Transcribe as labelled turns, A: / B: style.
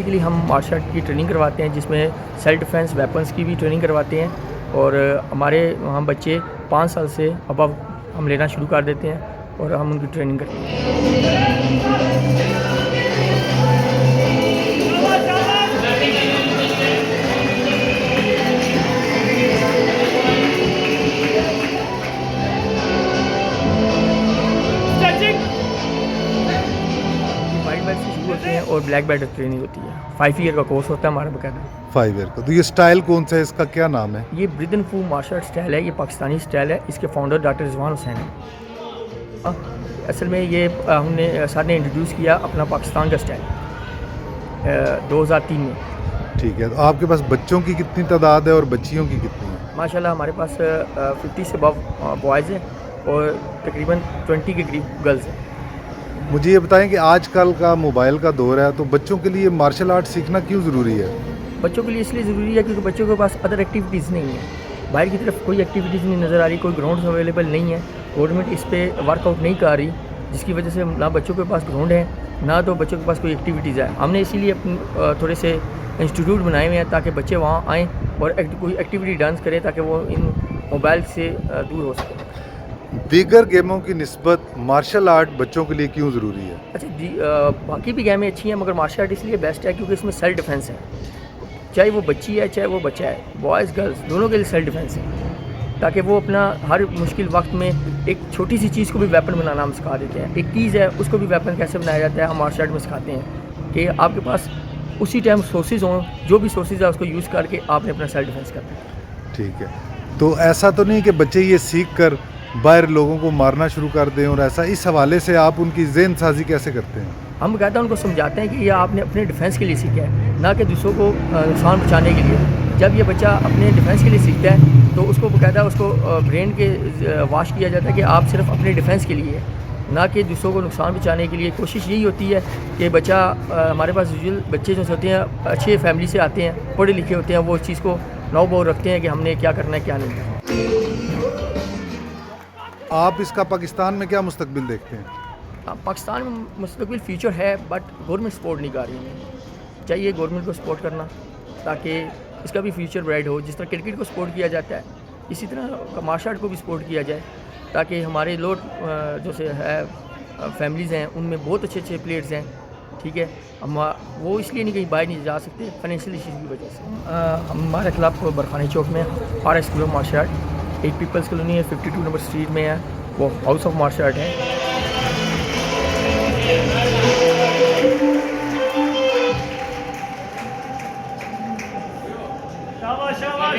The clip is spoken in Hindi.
A: बेसिकली हम मार्शल आर्ट की ट्रेनिंग करवाते हैं, जिसमें सेल्फ डिफेंस वेपन्स की भी ट्रेनिंग करवाते हैं। और हमारे वहाँ बच्चे 5 साल से अबव हम लेना शुरू कर देते हैं और हम उनकी ट्रेनिंग करते हैं। वाइट बेल्ट से शुरू होते हैं और ब्लैक बेल्ट ट्रेनिंग होती है। 5 ईयर का कोर्स होता है हमारा बकायदा।
B: 5 ईयर का। तो ये स्टाइल कौन सा है, इसका क्या नाम है?
A: ये ब्रिदन फू मार्शल आर्ट स्टाइल है, ये पाकिस्तानी स्टाइल है। इसके फाउंडर डॉक्टर रिजवान हुसैन हैं। असल में ये हमने सर ने इंट्रोड्यूस किया अपना पाकिस्तान का स्टाइल 2003 में।
B: ठीक है। तो आपके पास बच्चों की कितनी तादाद है और बच्चियों की कितनी है?
A: माशाल्लाह हमारे पास 50 से अबव बॉयज़ हैं और तकरीबन 20 के करीब गर्ल्स हैं।
B: मुझे ये बताएं कि आजकल का मोबाइल का दौर है, तो बच्चों के लिए मार्शल आर्ट सीखना क्यों ज़रूरी है?
A: बच्चों के लिए इसलिए ज़रूरी है क्योंकि बच्चों के पास अदर एक्टिविटीज़ नहीं है, बाहर की तरफ कोई एक्टिविटीज़ नहीं नज़र आ रही, कोई ग्राउंड अवेलेबल नहीं है। गवर्नमेंट इस पर वर्कआउट नहीं कर रही, जिसकी वजह से ना बच्चों के पास ग्राउंड है, ना तो बच्चों के पास कोई एक्टिविटीज़ है। हमने इसीलिए अपने थोड़े से इंस्टीट्यूट बनाए हुए हैं ताकि बच्चे वहाँ आएँ और कोई एक्टिविटी डांस करें ताकि वो इन मोबाइल से दूर हो सकें।
B: दीगर गेमों की निस्बत मार्शल आर्ट बच्चों के लिए क्यों ज़रूरी है?
A: अच्छा जी, बाकी भी गेमें अच्छी हैं मगर मार्शल आर्ट इसलिए बेस्ट है क्योंकि इसमें सेल्फ डिफेंस है। चाहे वो बच्ची है चाहे वो बच्चा है, बॉयज़ गर्ल्स दोनों के लिए सेल्फ डिफेंस है, ताकि वो अपना हर मुश्किल वक्त में एक छोटी सी चीज़ को भी वेपन बनाना हम सिखा देते हैं। एक चीज़ है उसको भी वेपन कैसे बनाया जाता है हम मार्शल आर्ट में सिखाते हैं कि आपके पास उसी टाइम सोर्सेज हों, जो भी सोर्सेज है उसको यूज़ करके आपने अपना सेल्फ डिफेंस करना है।
B: ठीक है। तो ऐसा तो नहीं कि बच्चे ये सीख कर बाहर लोगों को मारना शुरू कर दें, और ऐसा इस हवाले से आप उनकी ज़हन साजी कैसे करते हैं?
A: हम कहते हैं उनको समझाते हैं कि ये आपने अपने डिफेंस के लिए सीखा है, ना कि दूसरों को नुकसान पहुँचाने के लिए। जब ये बच्चा अपने डिफेंस के लिए सीखता है तो उसको बकायदा उसको ब्रेन के वाश किया जाता है कि आप सिर्फ अपने डिफेंस के लिए है, ना कि दूसरों को नुकसान पहुँचाने के लिए। कोशिश यही होती है कि बच्चा हमारे पास यूजुअल बच्चे जो होते हैं अच्छे फैमिली से आते हैं, पढ़े लिखे होते हैं, वो इस चीज़ को नौ बोर रखते हैं कि हमने क्या करना है क्या नहीं।
B: आप इसका पाकिस्तान में क्या मुस्तकबिल देखते हैं?
A: पाकिस्तान में मुस्तकबिल फ्यूचर है बट गवर्नमेंट सपोर्ट नहीं कर रही है। चाहिए गवर्नमेंट को सपोर्ट करना ताकि इसका भी फ्यूचर ब्राइट हो। जिस तरह क्रिकेट को सपोर्ट किया जाता है इसी तरह मार्शल आर्ट को भी सपोर्ट किया जाए, ताकि हमारे लोग जो से है फैमिलीज़ हैं उनमें बहुत अच्छे अच्छे प्लेयर्स हैं। ठीक है, हम वो इसलिए नहीं कहीं बाहर नहीं जा सकते फाइनेंशियल इशूज़ की वजह से। हमारे खिलाफ बरखानी चौक में R school of martial art एक पीपल्स कॉलोनी है, 52 नंबर स्ट्रीट में है, वो हाउस ऑफ मार्शल आर्ट है।
C: शाबाश शाबाश।